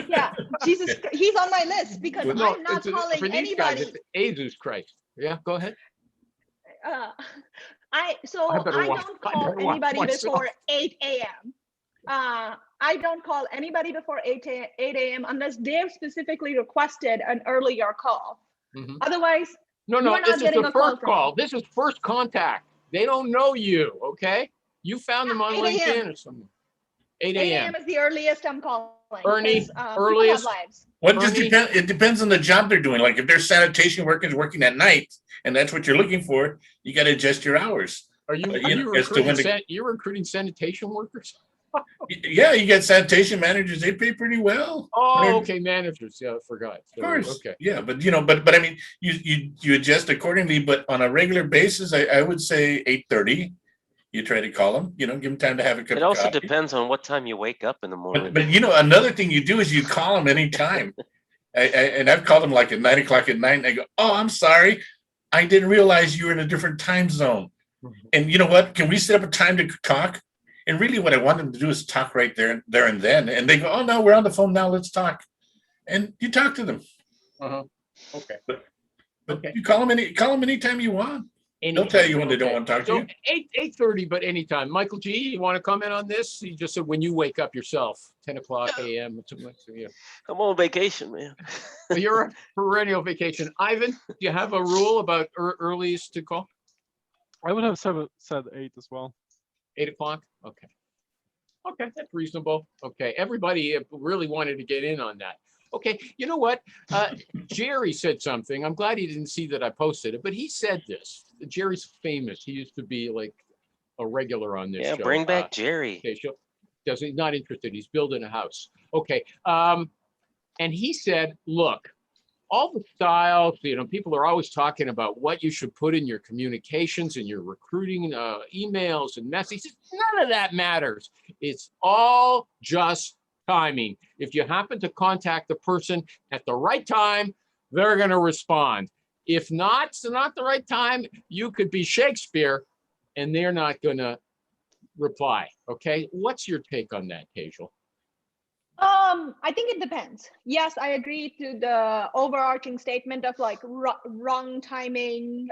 Yeah. Jesus, he's on my list because Well, no, I'm not it's- calling for these guys, anybody. it's Jesus Christ. Yeah, go ahead. I I better don't watch call anybody myself. before 8 a.m. I don't call anybody before 8 a.m. unless they've specifically requested an earlier call. Mhm. Otherwise, No, You're not this is getting the a call first from call. me. This is first contact. They don't know you, okay? You found them on 8 a.m. LinkedIn or something. 8 8 a.m. a.m. is the earliest I'm calling. Ernie, 'cause, people have earliest- lives. Well, it just Ernie? depends. It depends on the job they're doing. Like if there's sanitation workers working at night, and that's what you're looking for, you got to adjust your hours. Are you as to when to- you're recruiting sanitation workers? Yeah, you got sanitation managers. They pay pretty well. Oh, They're- okay, managers. Yeah, I forgot. Of course. Okay. Yeah, but you know, but I mean, you adjust accordingly. But on a regular basis, I would say 8:30. You try to call them. You know, give them time to have a cup It of also coffee. depends on what time you wake up in the morning. But you know, another thing you do is you call them anytime. And I've called them like at 9 o'clock at night, and they go, "Oh, I'm sorry, I didn't realize you were in a different time zone." And you know what? Can we set up a time to talk? And really, what I want them to do is talk right there and then. And they go, "Oh no, we're on the phone now. Let's talk." And you talk to them. Uh-huh. Okay. But Okay. you call them anytime you want. They'll tell you when they don't want to talk to So you. 8:30, but anytime. Michael G, you want to comment on this? You just said when you wake up yourself, 10 o'clock a.m. something like that. Yeah. I'm on vacation, man. So you're a perennial vacation. Ivan, do you have a rule about earliest to call? I would have said 8 as well. 8 o'clock? Okay. Okay, that's reasonable. Okay, everybody really wanted to get in on that. Okay, you know what? Jerry said something. I'm glad he didn't see that I posted it, but he said this. Jerry's famous. He used to be like a regular on this Yeah, show. bring back Jerry. Okay, he's not interested. He's building a house. Okay, and he said, look, all the styles, you know, people are always talking about what you should put in your communications and your recruiting emails and messages. None of that matters. It's all just timing. If you happen to contact the person at the right time, they're going to respond. If not, it's not the right time, you could be Shakespeare and they're not going to reply. Okay. What's your take on that, Tejal? I think it depends. Yes, I agree to the overarching statement of like wrong timing,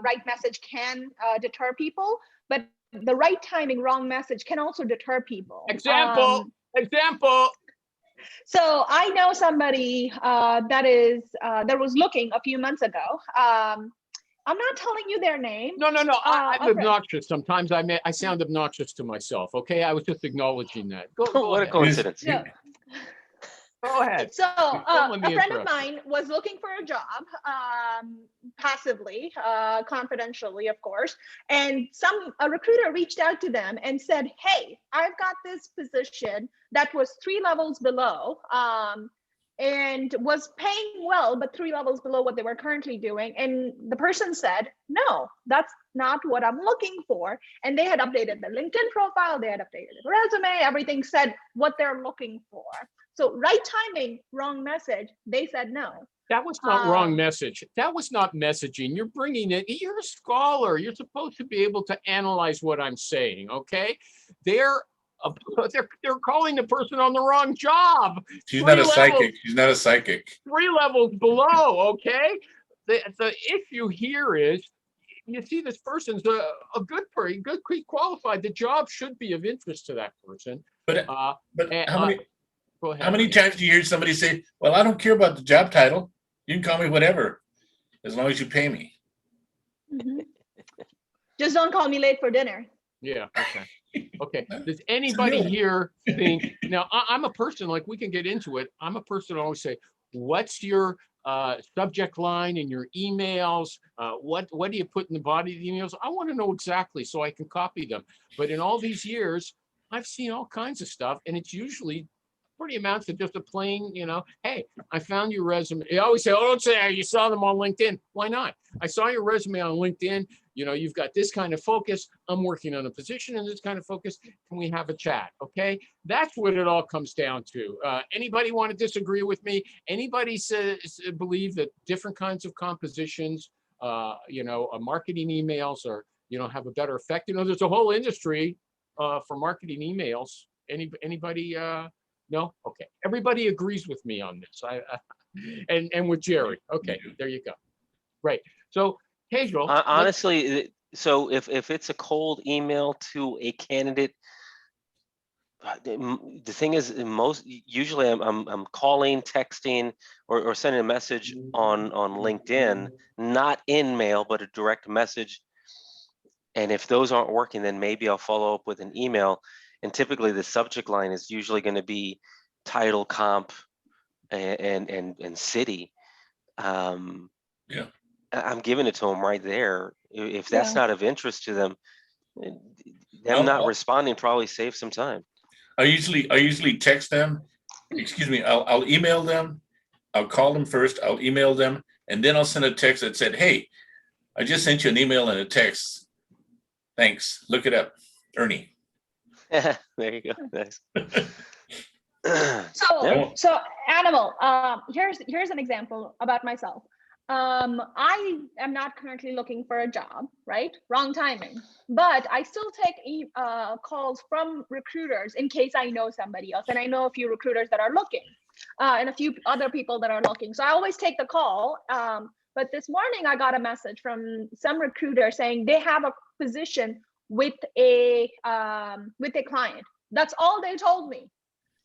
right message can deter people, but the right timing, wrong message can also deter people. Example. So I know somebody that was looking a few months ago. I'm not telling you their name. No. I'm okay. obnoxious. Sometimes I sound obnoxious to myself. Okay, I was just acknowledging that. Go What a ahead. coincidence. No. Go ahead. So Don't let me a friend of interrupt mine was looking for a job, passively, confidentially, of course. And a recruiter reached out to them and said, "Hey, I've got this position that was 3 levels below. and was paying well, but 3 levels below what they were currently doing. And the person said, no, that's not what I'm looking for. And they had updated their LinkedIn profile, they had updated their resume, everything said what they're looking for. So right timing, wrong message. They said no. That was not wrong message. That was not messaging. You're bringing it. You're a scholar. You're supposed to be able to analyze what I'm saying. Okay, they're calling the person on the wrong job. She's not a psychic. She's not a psychic. 3 levels below. Okay, the issue here is, you see, this person's a good person, good, qualified. The job should be of interest to that person. But Go ahead. how many times do you hear somebody say, "Well, I don't care about the job title. You can call me whatever, as long as you pay me." Just don't call me late for dinner. Yeah. Okay. Okay. Does anybody here think, now I'm a person, like, we can get into it. I'm a person who always say, what's your subject line in your emails? What do you put in the body of the emails? I want to know exactly so I can copy them. But in all these years, I've seen all kinds of stuff, and it's usually pretty amounts to just a plain, hey, I found your resume. You always say, oh, don't say you saw them on LinkedIn. Why not? I saw your resume on LinkedIn. You've got this kind of focus. I'm working on a position in this kind of focus. Can we have a chat? Okay. That's what it all comes down to. Anybody want to disagree with me? Anybody believe that different kinds of compositions, marketing emails or, have a better effect? There's a whole industry for marketing emails. Anybody, no? Okay. Everybody agrees with me on this. And with Jerry. Okay, there you go. Right. So, Tejal, honestly, so if it's a cold email to a candidate, the thing is, usually I'm calling, texting, or sending a message on LinkedIn, not in mail, but a direct message. And if those aren't working, then maybe I'll follow up with an email. And typically the subject line is usually going to be title, comp, and city. Yeah. I'm giving it to them right there. If that's not of interest to them, them not responding probably saves some time. I usually text them. Excuse me. I'll email them. I'll call them first. I'll email them, and then I'll send a text that said, "Hey, I just sent you an email and a text. Thanks. Look it up, Ernie." There you go. Nice. So Animal, here's an example about myself. I am not currently looking for a job, right? Wrong timing. But I still take calls from recruiters in case I know somebody else. And I know a few recruiters that are looking and a few other people that are looking. So I always take the call. But this morning I got a message from some recruiter saying they have a position with a client. That's all they told me.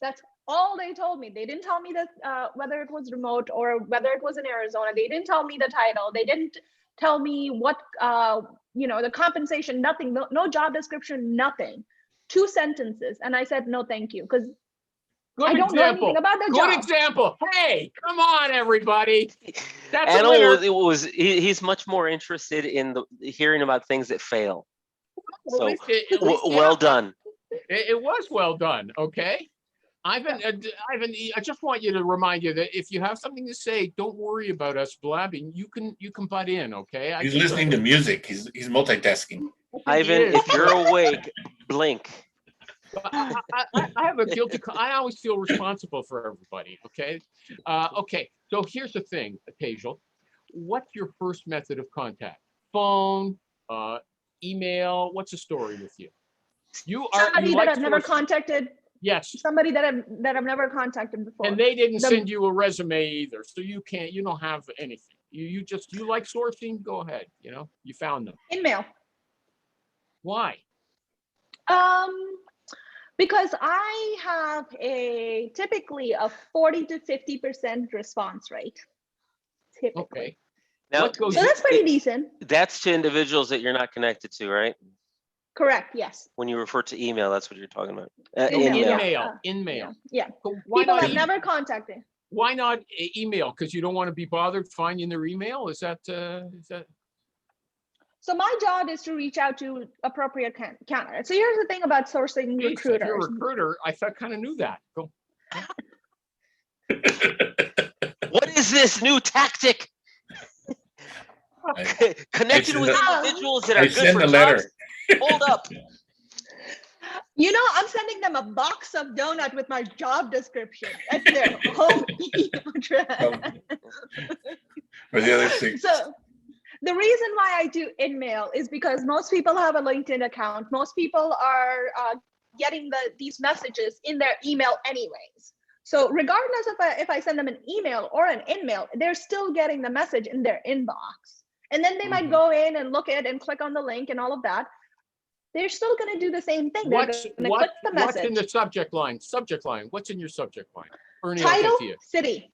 That's all they told me. They didn't tell me that whether it was remote or whether it was in Arizona. They didn't tell me the title. They didn't tell me what the compensation. Nothing. No job description. Nothing. 2 sentences, and I said no, thank you, because I don't know anything about the job. Good example. Hey, come on, everybody. That's a winner. He's much more interested in hearing about things that fail. So well done. It was well done. Okay. Ivan, I just want you to remind you that if you have something to say, don't worry about us blabbing. You can butt in, okay? He's listening to music. He's multitasking. Ivan, if you're awake, blink. I have a guilty. I always feel responsible for everybody. Okay. Okay. So here's the thing, Tejal. What's your first method of contact? Phone, email. What's the story with you? Somebody that I've never contacted. Yes. Somebody that I've never contacted before. And they didn't send you a resume either, so you don't have anything. You like sourcing. Go ahead. You found them. In-mail. Why? Because I have typically a 40 to 50% response rate. Typically. Okay. Now, so that's pretty decent. That's to individuals that you're not connected to, right? Correct. Yes. When you refer to email, that's what you're talking about. In-mail. Yeah. So people have never contacted. Why not email? Because you don't want to be bothered finding their email? Is that? So my job is to reach out to appropriate candidates. So here's the thing about sourcing recruiters. If you're a recruiter, I kind of knew that. Go. What is this new tactic? Connected send with a- individuals that are I good send for a letter. jobs? Hold up. You know, I'm sending them a box of donut with my job description at their home email address. Or the other thing. So the reason why I do InMail is because most people have a LinkedIn account. Most people are getting these messages in their email anyways. So regardless if I send them an email or an InMail, they're still getting the message in their inbox. And then they might go in and look at and click on the link and all of that. They're still going to do the same thing. They're What's going to click the what's in message. the subject line? Subject line. What's in your subject line? Ernie, I'll Title, get to you. city.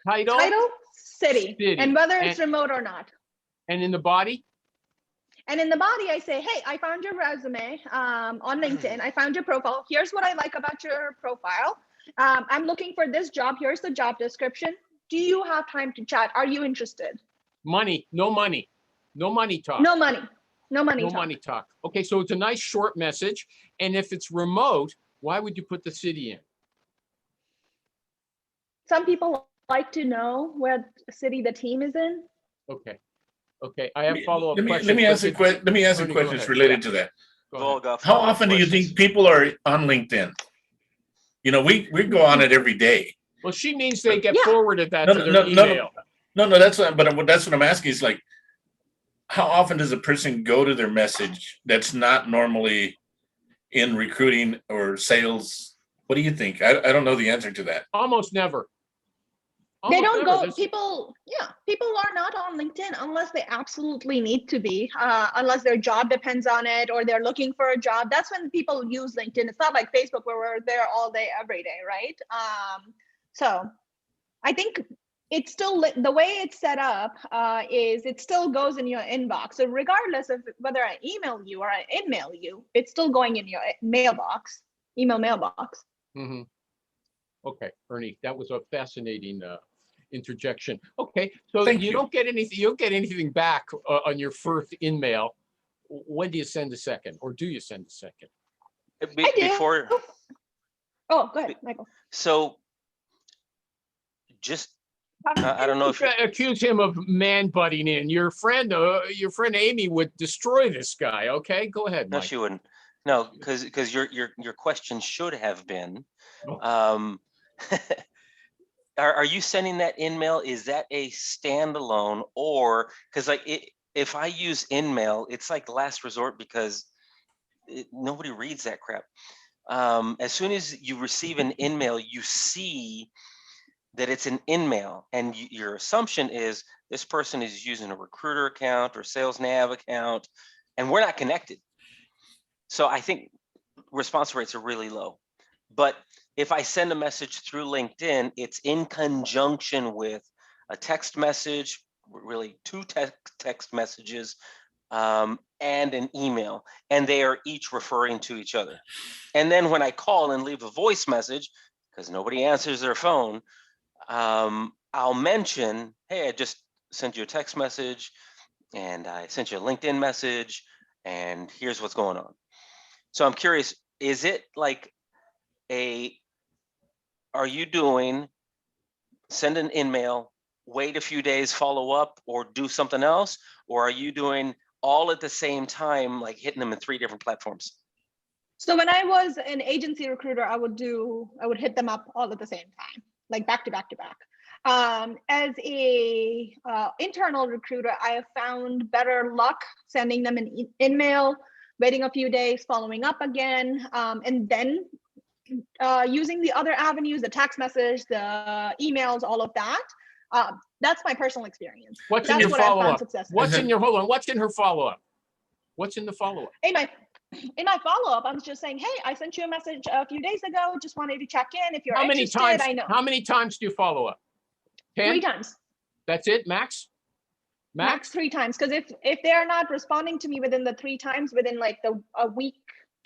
Title, Title, city. City. And whether it's remote or not. and in the body. And in the body, I say, hey, I found your resume on LinkedIn. I found your profile. Here's what I like about your profile. I'm looking for this job. Here's the job description. Do you have time to chat? Are you interested? Money, no money. No money talk. No money. No money No talk. money talk. Okay, so it's a nice short message. And if it's remote, why would you put the city in? Some people like to know where city the team is in. Okay. Okay, I have follow-up Let me questions. ask a but question. Let me ask a Ernie, go question ahead. related Yeah. to that. Go Go, ahead. go, How follow-up often do you questions. think people are on LinkedIn? You know, we go on it every day. Well, she means they get Yeah. forwarded that No, to their no, no, email. No, that's what, but that's what I'm asking is like, how often does a person go to their message that's not normally in recruiting or sales? What do you think? I don't know the answer to that. Almost never. They Almost don't never. go, There's- people are not on LinkedIn unless they absolutely need to be, unless their job depends on it or they're looking for a job. That's when people use LinkedIn. It's not like Facebook where we're there all day, every day, right? So I think it's still, the way it's set up is it still goes in your inbox. So regardless of whether I email you or I InMail you, it's still going in your mailbox, email mailbox. Mhm. Okay, Ernie, that was a fascinating interjection. Okay, so Thank you you. don't get anything. You don't get anything back on your first InMail. When do you send a second, or do you send a second? I do. Before, Oh, go ahead, Michael. so just I don't know if you, Accuse him of man butting in. Your friend Amy would destroy this guy. Okay, go ahead, no, Mike. she wouldn't. No, because your question should have been, Oh. are you sending that InMail? Is that a standalone, or because like if I use InMail, it's like last resort because nobody reads that crap. As soon as you receive an InMail, you see that it's an InMail, and your assumption is this person is using a recruiter account or sales nav account, and we're not connected. So I think response rates are really low. But if I send a message through LinkedIn, it's in conjunction with a text message, really two text messages, and an email, and they are each referring to each other. And then when I call and leave a voice message, because nobody answers their phone, I'll mention, hey, I just sent you a text message and I sent you a LinkedIn message and here's what's going on. So I'm curious, is it like are you doing send an InMail, wait a few days, follow up, or do something else? Or are you doing all at the same time, like hitting them in 3 different platforms? So when I was an agency recruiter, I would hit them up all at the same time, like back to back to back. As a internal recruiter, I have found better luck sending them an InMail, waiting a few days, following up again, and then using the other avenues, the text message, the emails, all of that. That's my personal experience. What's That's in your what I've found follow-up? success. What's in your What's in her follow-up? What's in the follow-up? In my follow-up, I was just saying, hey, I sent you a message a few days ago. Just wanted to check in if you're How many interested. times? I know. How many times do you follow up? 10? 3 times. That's it, max? Max 3 times. Because if they're not responding to me within the 3 times within like a week,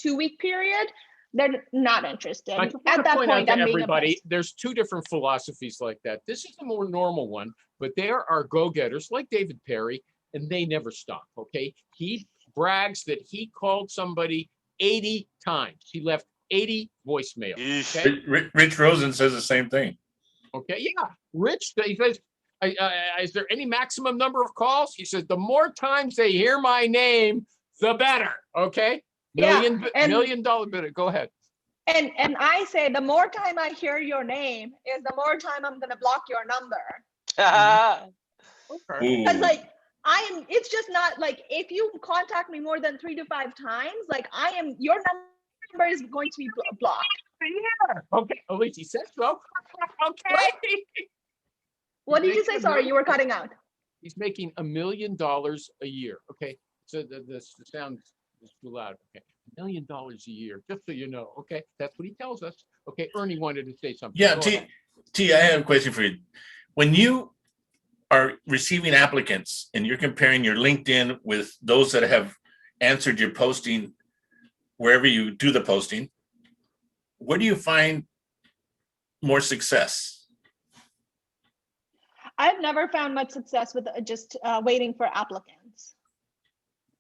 2-week period, they're not interested. I just At want to that point out point, to I'm being a everybody, pest. there's 2 different philosophies like that. This is a more normal one, but there are go-getters like David Perry, and they never stop, okay? He brags that he called somebody 80 times. He left 80 voicemails. Okay? Rich Rosen says the same thing. Okay, yeah. Rich, he says, is there any maximum number of calls? He says, the more times they hear my name, the better. Okay, million dollar bid. Go ahead. And I say the more time I hear your name is the more time I'm gonna block your number. Okay. Because like it's just not like if you contact me more than 3 to 5 times, like your number is going to be blocked. Yeah. Okay. At least he said so. Okay. What did you say? Sorry, you were cutting out. He's making $1 million a year. Okay. So the sound is too loud. Okay. $1 million a year, just so you know. Okay. That's what he tells us. Okay. Ernie wanted to say something. Yeah, T, I have a question for you. When you are receiving applicants and you're comparing your LinkedIn with those that have answered your posting wherever you do the posting, where do you find more success? I've never found much success with just waiting for applicants.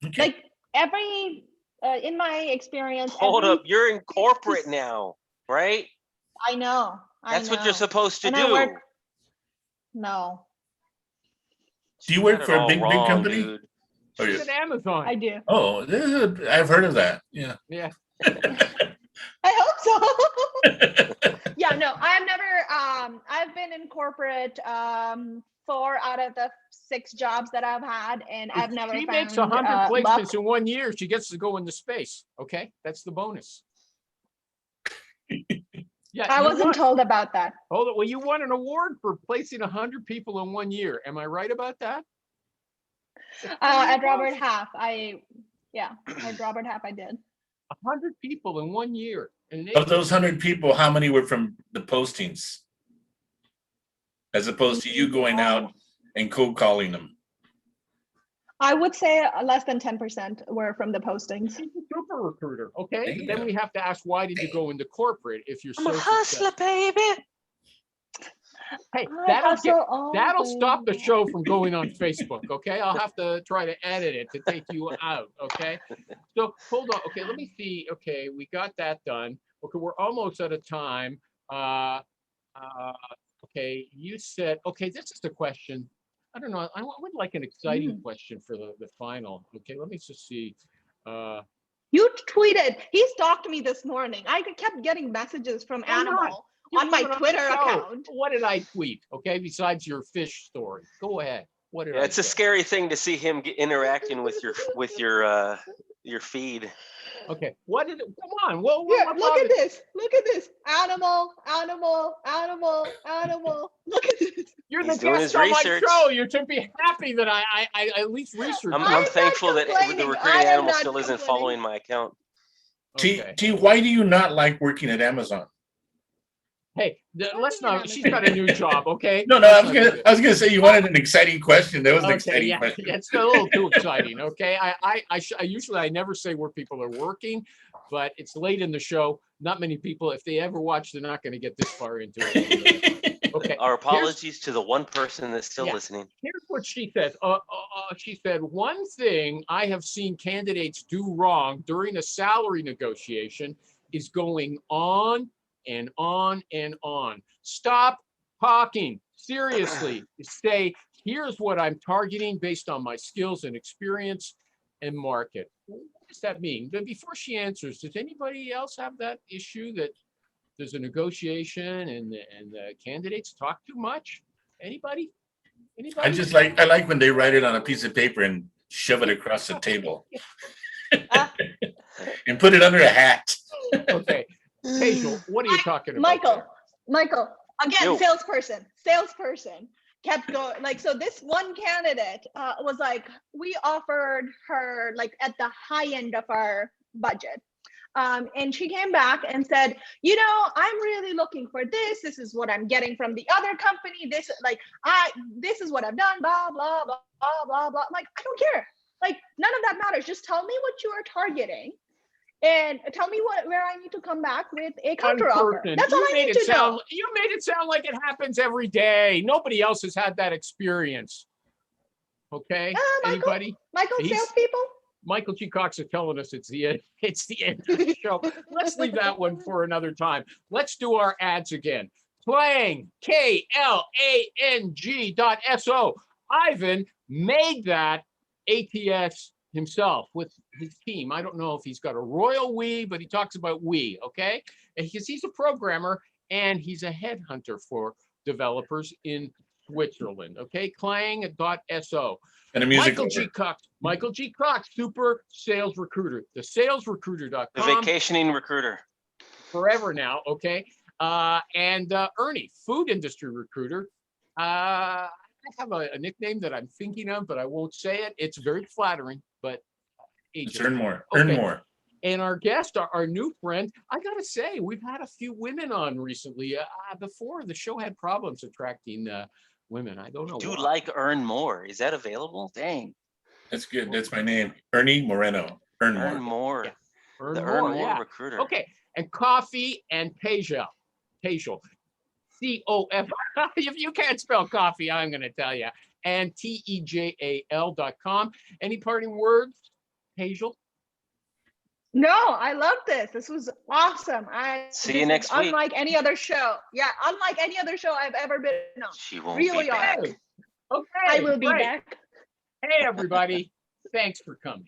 Okay. Like in my experience. Hold up, you're in corporate now, right? I know. That's what you're supposed to And do. No. Do you work Got it for a all big wrong, company? dude. Oh, She's yes. at Amazon. I do. Oh, I've heard of that. Yeah. Yeah. I hope so. Yeah, no, I've never I've been in corporate 4 out of the 6 jobs that I've had, and I've never She found makes 100 placements luck. in 1 year. She gets to go into space. Okay, that's the bonus. Yeah, I wasn't told about that. Hold it. Well, you won an award for placing 100 people in 1 year. Am I right about that? At Robert Half, at Robert Half, I did. 100 people in 1 year. And Of those 100 people, how many were from the postings? As opposed to you going out and cold calling them? I would say less than 10% were from the postings. She's a super recruiter. Okay. Damn. Then we have to ask, why did you go into corporate if you're I'm so a hustler, successful? baby. Hey, I that'll stop the show from going on Facebook. Okay. I'll have to try to edit it to take you out. Okay. So hold on. Okay. Let me see. Okay. We got that done. Okay. We're almost out of time. Okay. You said, okay, this is the question. I don't know. I would like an exciting question for the final. Okay. Let me just see. You tweeted. He stalked me this morning. I kept getting messages from Animal on my Twitter account. What did I tweet? Okay, besides your fish story. Go ahead. What did I It's a say? scary thing to see him interacting with your feed. Okay, what did it? Come on. Well, Here, look at this. Look at this. Animal. Look at this. You're He's the doing guest his on research. my show. You should be happy that I at least researched. I'm not thankful that the complaining. recruiting I am animal not still isn't complaining. following my account. Okay. T, why do you not like working at Amazon? Hey, let's not. She's got a new job. Okay. No, I was gonna say you wanted an exciting question. That was an Okay, exciting yeah, question. it's a little too exciting. Okay, I usually never say where people are working, but it's late in the show. Not many people, if they ever watch, they're not going to get this far into it. Okay. Our apologies to the one person that's still Yeah. listening. Here's what she said. She said, one thing I have seen candidates do wrong during a salary negotiation is going on and on and on. Stop talking. Seriously. Say, here's what I'm targeting based on my skills and experience and market. What does that mean? But before she answers, does anybody else have that issue that there's a negotiation and the candidates talk too much? Anybody? I like when they write it on a piece of paper and shove it across the table and put it under a hat. Okay. Tejal, what are you talking about? Michael, again, Yo. salesperson kept going. Like, so this one candidate was like, we offered her like at the high end of our budget. And she came back and said, you know, I'm really looking for this. This is what I'm getting from the other company. This is what I've done, blah, blah, blah, blah, blah, blah. I'm like, I don't care. Like, none of that matters. Just tell me what you are targeting and tell me where I need to come back with a counter offer. That's all I need to know. You made it sound like it happens every day. Nobody else has had that experience. Okay? Anybody? Michael, salespeople? Michael G. Cox is telling us it's the end of the show. Let's leave that one for another time. Let's do our ads again. Klang, KLANG.SO. Ivan made that ATS himself with his team. I don't know if he's got a royal we, but he talks about we, okay? And he's a programmer and he's a headhunter for developers in Switzerland, okay? Klang.so. And a music Michael G. Cox, super sales recruiter, the salesrecruiter.com. The vacationing recruiter. Forever now, okay? And Ernie, food industry recruiter. I have a nickname that I'm thinking of, but I won't say it. It's very flattering, but earn more. Earn more. And our guest, our new friend, I gotta say, we've had a few women on recently. Before the show had problems attracting women. I don't know. Dude, like Earn More. Is that available? Dang. That's good. That's my name, Ernie Moreno. Earn more. Earn More. Yeah. The Earn More recruiter. Okay, and coffee and Tejal. COF. If you can't spell coffee, I'm going to tell you. And TEJAL.com. Any parting words, Tejal? No, I love this. This was awesome. See you next week. Unlike any other show. Yeah, unlike any other show I've ever been on. She won't really be back. Okay. I will be back. Hey, everybody. Thanks for coming.